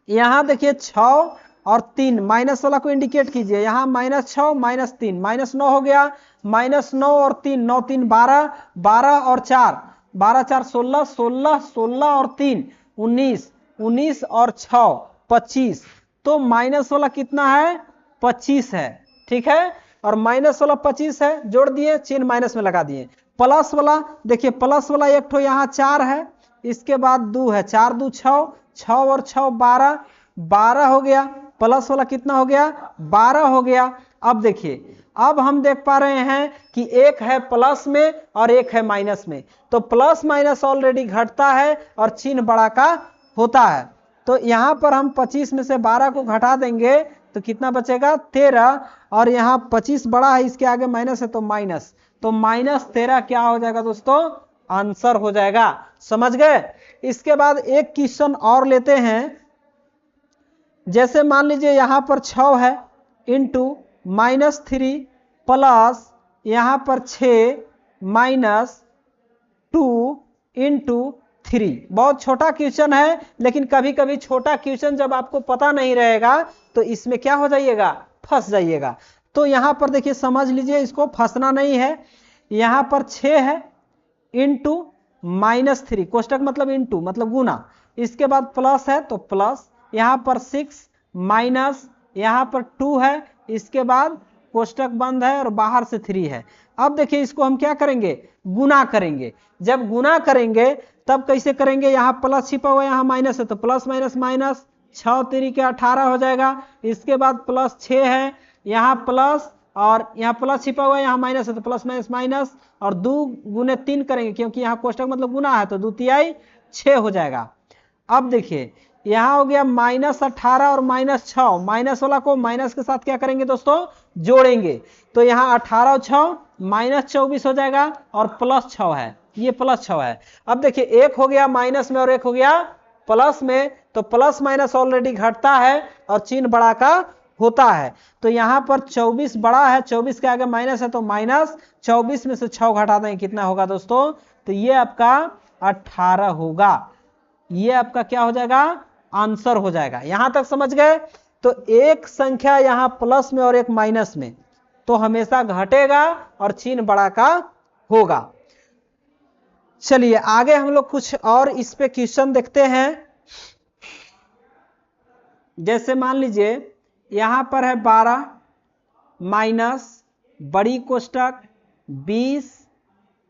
यहां देखिए 6 और 3, माइनस वाला को इंडिकेट कीजिए, यहां -6 -3 -9 हो गया, -9 और 3 9 3 12 12 और 4 12 4 16 16 16 और 3 19 19 और 6 25। तो माइनस वाला कितना है, 25 है, ठीक है, और माइनस वाला 25 है, जोड़ दिए, चिन्ह माइनस में लगा दिए। प्लस वाला देखिए, प्लस वाला एक ठो यहाँ 4 है, इसके बाद 2 है, 4 2 6 6 और 6 12 12 हो गया, प्लस वाला कितना हो गया, 12 हो गया। अब देखिए अब हम देख पा रहे हैं कि एक है प्लस में और एक है माइनस में, तो प्लस माइनस ऑलरेडी घटता है और चिन्ह बड़ा का होता है। तो यहां पर हम 25 में से 12 को घटा देंगे तो कितना बचेगा, 13, और यहाँ 25 बड़ा है, इसके आगे माइनस है तो माइनस, तो -13 क्या हो जाएगा दोस्तों, आंसर हो जाएगा। समझ गए। इसके बाद एक क्वेश्चन और लेते हैं। जैसे मान लीजिए यहां पर 6 है इंटू -3 प्लस यहां पर 6 -2 इंटू 3। बहुत छोटा क्वेश्चन है, लेकिन कभी कभी छोटा क्वेश्चन जब आपको पता नहीं रहेगा तो इसमें क्या हो जाइएगा, फंस जाइएगा। तो यहां पर देखिए समझ लीजिए, इसको फंसना नहीं है। यहां पर 6 है इंटू -3, कोष्टक मतलब इंटू मतलब गुना, इसके बाद प्लस है तो प्लस, यहां पर 6 माइनस, यहां पर 2 है, इसके बाद कोष्टक बंद है और बाहर से 3 है। अब देखिए इसको हम क्या करेंगे, गुना करेंगे। जब गुना करेंगे तब कैसे करेंगे, यहां प्लस छिपा हुआ, यहां माइनस है तो प्लस माइनस माइनस, 6 3 के 18 हो जाएगा। इसके बाद प्लस 6 है, यहाँ प्लस और यहाँ प्लस छिपा हुआ है, यहाँ माइनस है तो प्लस माइनस माइनस, और 2 गुने 3 करेंगे क्योंकि यहाँ कोष्टक मतलब गुना है तो 2 तिहाई 6 हो जाएगा। अब देखिए यहाँ हो गया -18 और -6, माइनस वाला को माइनस के साथ क्या करेंगे दोस्तों, जोड़ेंगे। तो यहाँ 18 और 6 -24 हो जाएगा, और प्लस 6 है, ये प्लस 6 है। अब देखिए एक हो गया माइनस में और एक हो गया प्लस में, तो प्लस माइनस ऑलरेडी घटता है और चिन्ह बड़ा का होता है। तो यहां पर 24 बड़ा है, 24 के आगे माइनस है तो माइनस, 24 में से 6 घटा दें कितना होगा दोस्तों, तो ये आपका 18 होगा। ये आपका क्या हो जाएगा, आंसर हो जाएगा। यहां तक समझ गए। तो एक संख्या यहां प्लस में और एक माइनस में, तो हमेशा घटेगा और चिन्ह बड़ा का होगा। चलिए आगे हम लोग कुछ और इस पे क्वेश्चन देखते हैं। जैसे मान लीजिए यहां पर है 12 माइनस बड़ी कोष्टक 20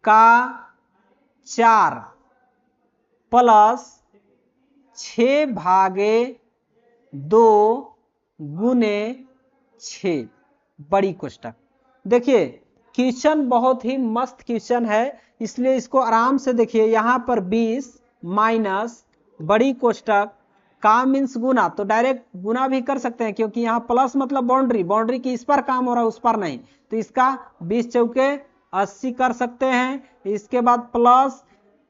का 4 प्लस 6/2 गुने 6 बड़ी कोष्टक। देखिए क्वेश्चन बहुत ही मस्त क्वेश्चन है, इसलिए इसको आराम से देखिए। यहां पर 20 माइनस बड़ी कोष्टक का मीन्स गुना, तो डायरेक्ट गुना भी कर सकते हैं क्योंकि यहाँ प्लस मतलब बाउंड्री, बाउंड्री की इस पर काम हो रहा है उस पर नहीं, तो इसका 20 चौके 80 कर सकते हैं। इसके बाद प्लस,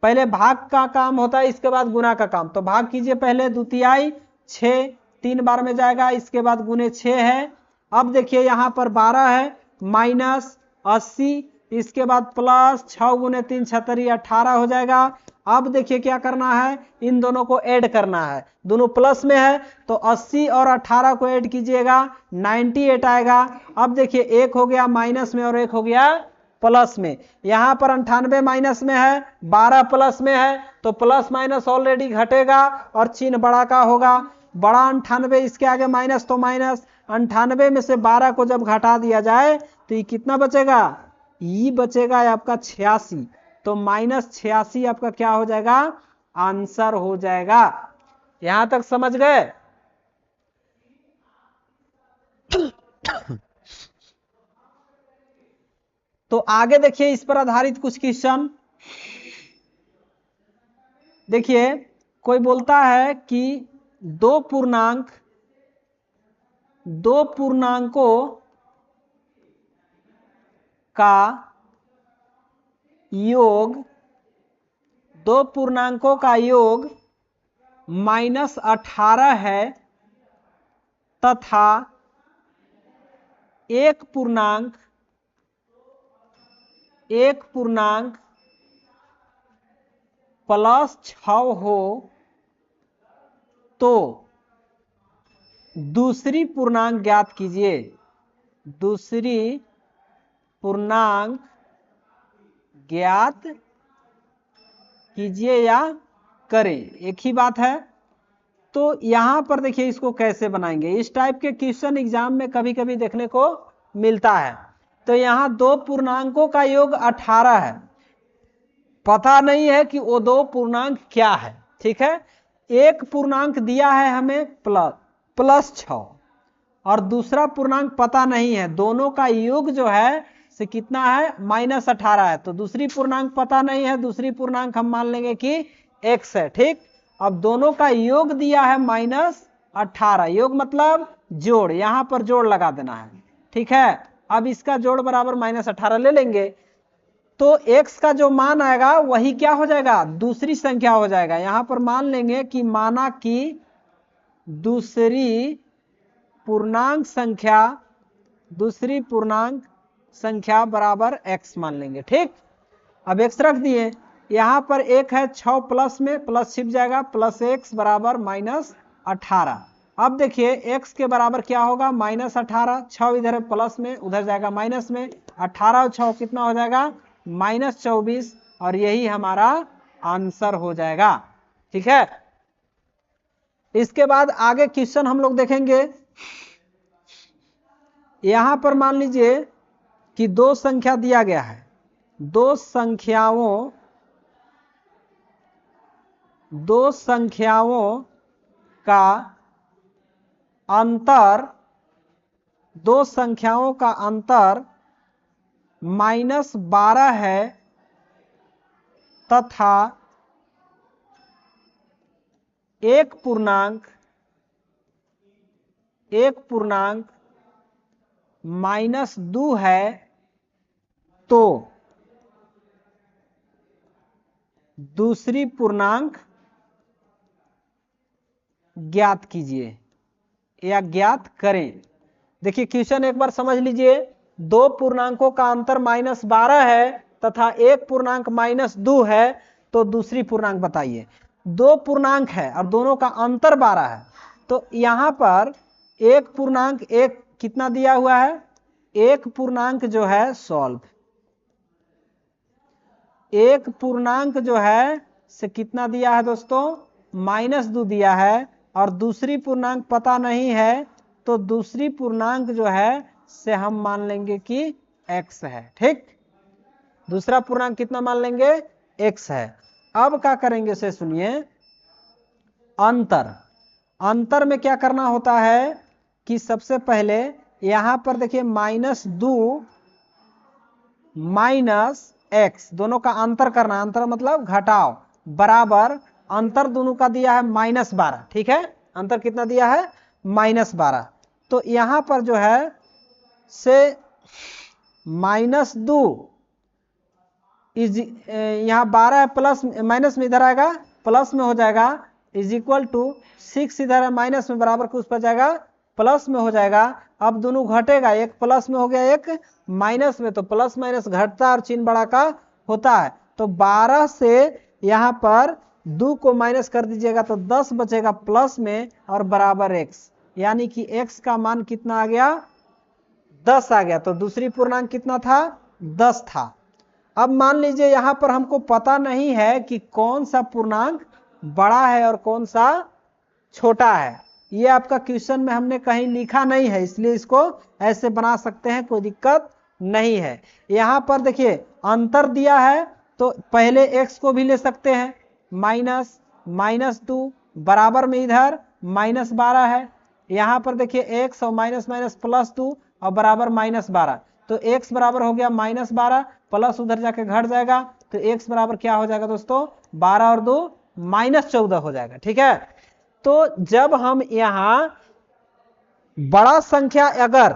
पहले भाग का काम होता है इसके बाद गुना का काम, तो भाग कीजिए पहले, 2/3 6 3 बार में जाएगा, इसके बाद गुने 6 है। अब देखिए यहाँ पर 12 है माइनस 80, इसके बाद प्लस 6 गुने 3 76 18 हो जाएगा। अब देखिए क्या करना है, इन दोनों को ऐड करना है, दोनों प्लस में है तो 80 और 18 को ऐड कीजिएगा 98 आएगा। अब देखिए एक हो गया माइनस में और एक हो गया प्लस में। यहां पर 98 माइनस में है, 12 प्लस में है, तो प्लस माइनस ऑलरेडी घटेगा और चिन्ह बड़ा का होगा। बड़ा 98, इसके आगे माइनस तो माइनस, 98 में से 12 को जब घटा दिया जाए तो ये कितना बचेगा, ये बचेगा आपका 86, तो -86 आपका क्या हो जाएगा, आंसर हो जाएगा। यहां तक समझ गए? तो आगे देखिए इस पर आधारित कुछ क्वेश्चन। देखिए कोई बोलता है कि दो पूर्णांकों का योग, दो पूर्णांकों का योग -18 है तथा एक पूर्णांक +6 हो तो दूसरी पूर्णांक ज्ञात कीजिए। दूसरी पूर्णांक ज्ञात कीजिए या करें, एक ही बात है। तो यहां पर देखिए इसको कैसे बनाएंगे, इस टाइप के क्वेश्चन एग्जाम में कभी कभी देखने को मिलता है। तो यहां दो पूर्णांकों का योग 18 है, पता नहीं है कि वो दो पूर्णांक क्या है, ठीक है। एक पूर्णांक दिया है हमें +6 और दूसरा पूर्णांक पता नहीं है, दोनों का योग जो है से कितना है, -18 है। तो दूसरी पूर्णांक पता नहीं है, दूसरी पूर्णांक हम मान लेंगे कि x है, ठीक। अब दोनों का योग दिया है -18, योग मतलब जोड़, यहां पर जोड़ लगा देना है, ठीक है। अब इसका जोड़ बराबर -18 ले लेंगे तो x का जो मान आएगा वही क्या हो जाएगा, दूसरी संख्या हो जाएगा। यहां पर मान लेंगे कि माना कि दूसरी पूर्णांक संख्या बराबर x मान लेंगे, ठीक। अब x रख दिए, यहां पर एक है 6 प्लस में, प्लस छिप जाएगा, +x बराबर -18। अब देखिए x के बराबर क्या होगा, -18, 6 इधर प्लस में उधर जाएगा माइनस में, 18 और 6 कितना हो जाएगा, -24, और यही हमारा आंसर हो जाएगा, ठीक है। इसके बाद आगे क्वेश्चन हम लोग देखेंगे। यहां पर मान लीजिए कि दो संख्या दिया गया है, दो संख्याओं का अंतर -12 है तथा एक पूर्णांक -2 है, तो दूसरी पूर्णांक ज्ञात कीजिए या ज्ञात करें। देखिए क्वेश्चन एक बार समझ लीजिए, दो पूर्णांकों का अंतर -12 है तथा एक पूर्णांक -2 है, तो दूसरी पूर्णांक बताइए। दो पूर्णांक है और दोनों का अंतर 12 है, तो यहां पर एक पूर्णांक एक कितना दिया हुआ है, एक पूर्णांक जो है सॉल्व, एक पूर्णांक जो है से कितना दिया है दोस्तों, -2 दिया है, और दूसरी पूर्णांक पता नहीं है, तो दूसरी पूर्णांक जो है से हम मान लेंगे कि x है। ठीक, दूसरा पूर्णांक कितना मान लेंगे, x है। अब क्या करेंगे से सुनिए, अंतर में क्या करना होता है कि सबसे पहले यहां पर देखिए -2 -x दोनों का अंतर करना, अंतर मतलब घटाव, बराबर अंतर दोनों का दिया है -12। ठीक है, अंतर कितना दिया है, -12। तो यहां पर जो है से -2 यहाँ 12 है, प्लस माइनस में इधर आएगा, प्लस में हो जाएगा, इज इक्वल टू 6 इधर है माइनस में, बराबर कुछ पर जाएगा प्लस में हो जाएगा। अब दोनों घटेगा, एक प्लस में हो गया एक माइनस में, तो प्लस माइनस घटता है और चिन्ह बड़ा का होता है। तो 12 से यहाँ पर 2 को माइनस कर दीजिएगा तो 10 बचेगा प्लस में और बराबर x, यानी कि x का मान कितना आ गया, 10 आ गया। तो दूसरी पूर्णांक कितना था, 10 था। अब मान लीजिए यहां पर हमको पता नहीं है कि कौन सा पूर्णांक बड़ा है और कौन सा छोटा है, ये आपका क्वेश्चन में हमने कहीं लिखा नहीं है, इसलिए इसको ऐसे बना सकते हैं, कोई दिक्कत नहीं है। यहां पर देखिए अंतर दिया है तो पहले x को भी ले सकते हैं, -2 बराबर में इधर -12 है, यहां पर देखिए x और माइनस माइनस +2 और बराबर -12, तो x बराबर हो गया -12, प्लस उधर जाके घट जाएगा, तो x बराबर क्या हो जाएगा दोस्तों, 12 और 2 -14 हो जाएगा। ठीक है, तो जब हम यहां बड़ा संख्या, अगर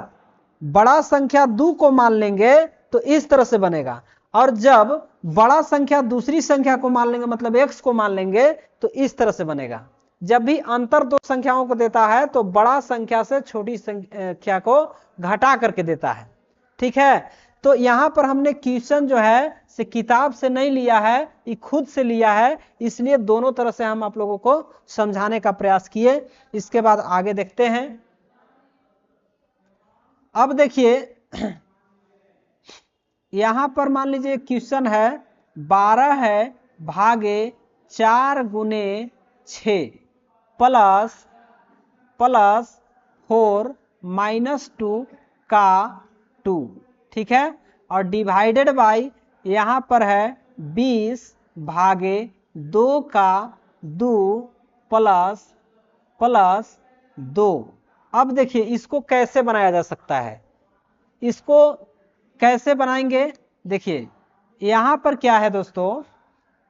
बड़ा संख्या 2 को मान लेंगे तो इस तरह से बनेगा, और जब बड़ा संख्या दूसरी संख्या को मान लेंगे, मतलब x को मान लेंगे, तो इस तरह से बनेगा। जब भी अंतर दो संख्याओं को देता है तो बड़ा संख्या से छोटी संख्या को घटा करके देता है। ठीक है, तो यहां पर हमने क्वेश्चन जो है से किताब से नहीं लिया है, ये खुद से लिया है, इसलिए दोनों तरह से हम आप लोगों को समझाने का प्रयास किए। इसके बाद आगे देखते हैं। अब देखिए यहां पर मान लीजिए क्वेश्चन है 12 है भागे 4 गुने 6 प्लस 4 -2 का 2। ठीक है, और डिवाइडेड बाय यहां पर है 20 भागे 2 का 2 प्लस 2। अब देखिए इसको कैसे बनाया जा सकता है, इसको कैसे बनाएंगे, देखिए यहां पर क्या है दोस्तों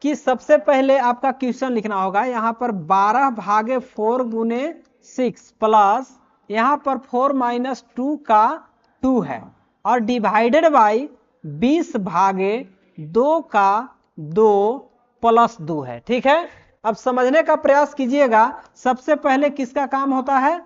कि सबसे पहले आपका क्वेश्चन लिखना होगा, यहां पर 12 भागे 4 गुने 6 प्लस यहां पर 4 -2 का 2 है, और डिवाइडेड बाय 20 भागे 2 का 2 प्लस 2 है। ठीक है, अब समझने का प्रयास कीजिएगा। सबसे पहले किसका काम होता है,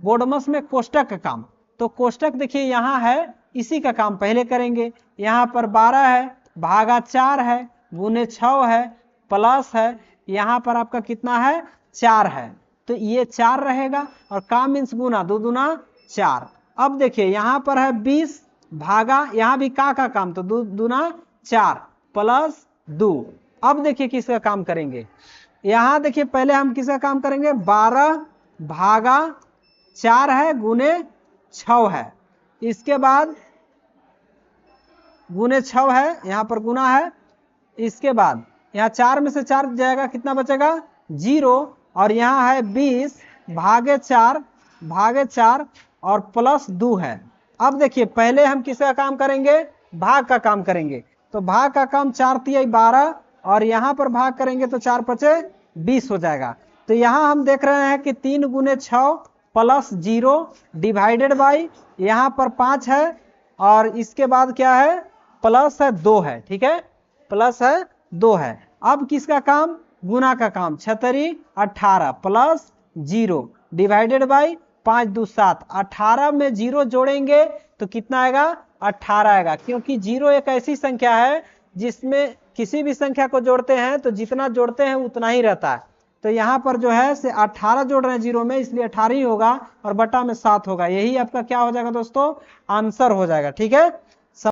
बोर्डमस में कोष्टक का काम, तो कोष्टक देखिए यहां है, इसी का काम पहले करेंगे। यहां पर 12 है भागा 4 है गुने 6 है प्लस है, यहां पर आपका कितना है 4 है, तो ये 4 रहेगा, और का मीन्स गुना, 2 दूना 4। अब देखिए यहां पर है 20 भागा, यहां भी का काम, तो 2 दूना 4 प्लस 2। अब देखिए किसका काम करेंगे, यहां देखिए पहले हम किसका काम करेंगे, 12 भागा 4 है गुने 6 है, इसके बाद गुने 6 है, यहां पर गुना है, इसके बाद यहाँ 4 में से 4 जाएगा, कितना बचेगा 0, और यहाँ है 20 भागे 4 और प्लस 2 है। अब देखिए पहले हम किसका काम करेंगे, भाग का काम करेंगे, तो भाग का काम 4 × 12, और यहाँ पर भाग करेंगे तो 4 × 5 = 20 हो जाएगा। तो यहाँ हम देख रहे हैं कि 3 गुने 6 प्लस 0 डिवाइडेड बाई यहाँ पर 5 है, और इसके बाद क्या है प्लस है 2 है। ठीक है, प्लस है 2 है। अब किसका काम, गुना का काम, 6 × 18 प्लस 0 डिवाइडेड बाई 5 2 7, 18 में 0 जोड़ेंगे तो कितना आएगा 18 आएगा, क्योंकि 0 एक ऐसी संख्या है जिसमें किसी भी संख्या को जोड़ते हैं तो जितना जोड़ते हैं उतना ही रहता है। तो यहाँ पर जो है से 18 जोड़ रहे हैं 0 में, इसलिए 18 ही होगा, और बटा में 7 होगा, यही आपका क्या हो जाएगा दोस्तों, आंसर हो जाएगा। ठीक है,